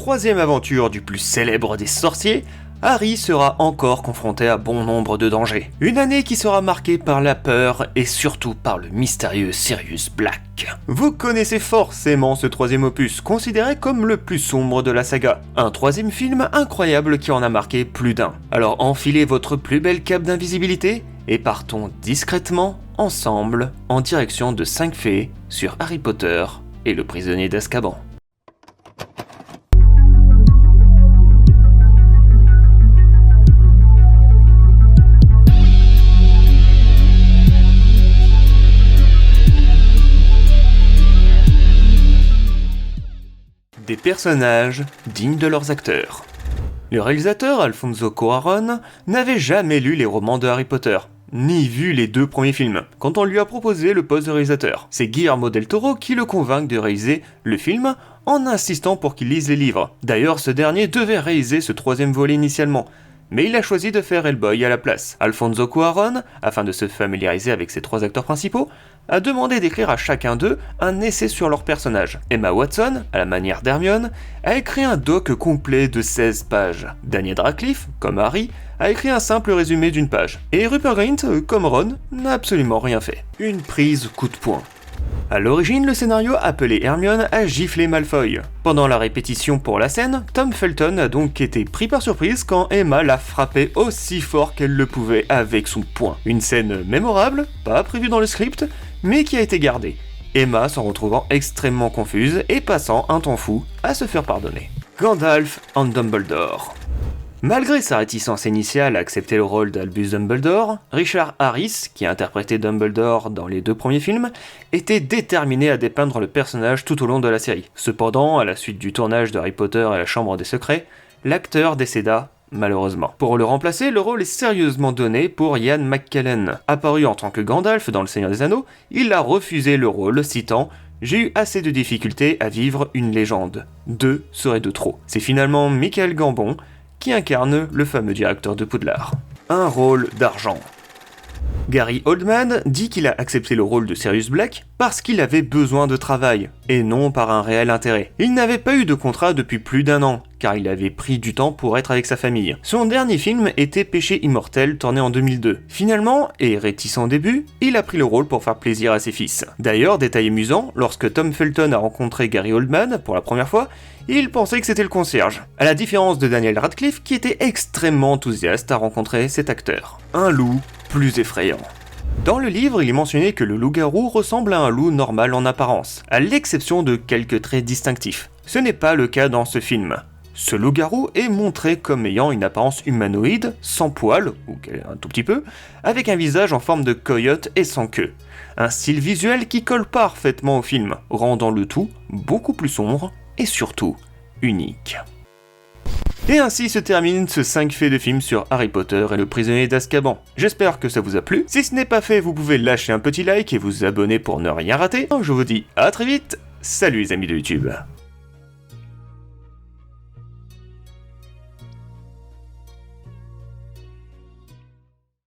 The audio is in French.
troisième aventure du plus célèbre des sorciers, Harry sera encore confronté à bon nombre de dangers. Une année qui sera marquée par la peur et surtout par le mystérieux Sirius Black. Vous connaissez forcément ce troisième opus, considéré comme le plus sombre de la saga. Un troisième film incroyable qui en a marqué plus d'un. Alors enfilez votre plus belle cape d'invisibilité et partons discrètement, ensemble, en direction de 5 fées sur Harry Potter et le prisonnier d'Azkaban. Des personnages dignes de leurs acteurs. Le réalisateur Alfonso Cuarón n'avait jamais lu les romans de Harry Potter, ni vu les 2 premiers films, quand on lui a proposé le poste de réalisateur. C'est Guillermo del Toro qui le convainc de réaliser le film en insistant pour qu'il lise les livres. D'ailleurs, ce dernier devait réaliser ce 3e volet initialement, mais il a choisi de faire Hellboy à la place. Alfonso Cuarón, afin de se familiariser avec ses 3 acteurs principaux, a demandé d'écrire à chacun d'eux un essai sur leur personnage. Emma Watson, à la manière d'Hermione, a écrit un doc complet de 16 pages. Daniel Radcliffe, comme Harry, a écrit un simple résumé d'1 page. Et Rupert Grint, comme Ron, n'a absolument rien fait. Une prise coup de poing. A l'origine, le scénario appelait Hermione à gifler Malfoy. Pendant la répétition pour la scène, Tom Felton a donc été pris par surprise quand Emma l'a frappé aussi fort qu'elle le pouvait avec son poing. Une scène mémorable, pas prévue dans le script, mais qui a été gardée. Emma s'en retrouvant extrêmement confuse et passant un temps fou à se faire pardonner. Gandalf en Dumbledore. Malgré sa réticence initiale à accepter le rôle d'Albus Dumbledore, Richard Harris, qui a interprété Dumbledore dans les 2 premiers films, était déterminé à dépeindre le personnage tout au long de la série. Cependant, à la suite du tournage de Harry Potter et la Chambre des Secrets, l'acteur décéda malheureusement. Pour le remplacer, le rôle est sérieusement donné pour Ian McKellen. Apparu en tant que Gandalf dans Le Seigneur des Anneaux, il a refusé le rôle, citant « J'ai eu assez de difficultés à vivre une légende. 2 serait de trop ». C'est finalement Michael Gambon qui incarne le fameux directeur de Poudlard. Un rôle d'argent. Gary Oldman dit qu'il a accepté le rôle de Sirius Black parce qu'il avait besoin de travail, et non par un réel intérêt. Il n'avait pas eu de contrat depuis plus d'1 an, car il avait pris du temps pour être avec sa famille. Son dernier film était Péché immortel, tourné en 2002. Finalement, et réticent au début, il a pris le rôle pour faire plaisir à ses fils. D'ailleurs, détail amusant, lorsque Tom Felton a rencontré Gary Oldman pour la première fois, il pensait que c'était le concierge. À la différence de Daniel Radcliffe, qui était extrêmement enthousiaste à rencontrer cet acteur. Un loup plus effrayant. Dans le livre, il est mentionné que le loup-garou ressemble à un loup normal en apparence, à l'exception de quelques traits distinctifs. Ce n'est pas le cas dans ce film. Ce loup-garou est montré comme ayant une apparence humanoïde, sans poils, ou un tout petit peu, avec un visage en forme de coyote et sans queue. Un style visuel qui colle parfaitement au film, rendant le tout beaucoup plus sombre et surtout unique. Et ainsi se termine ce 5 faits de films sur Harry Potter et le prisonnier d'Azkaban. J'espère que ça vous a plu. Si ce n'est pas fait, vous pouvez lâcher un petit like et vous abonner pour ne rien rater. Je vous dis à très vite. Salut les amis de YouTube.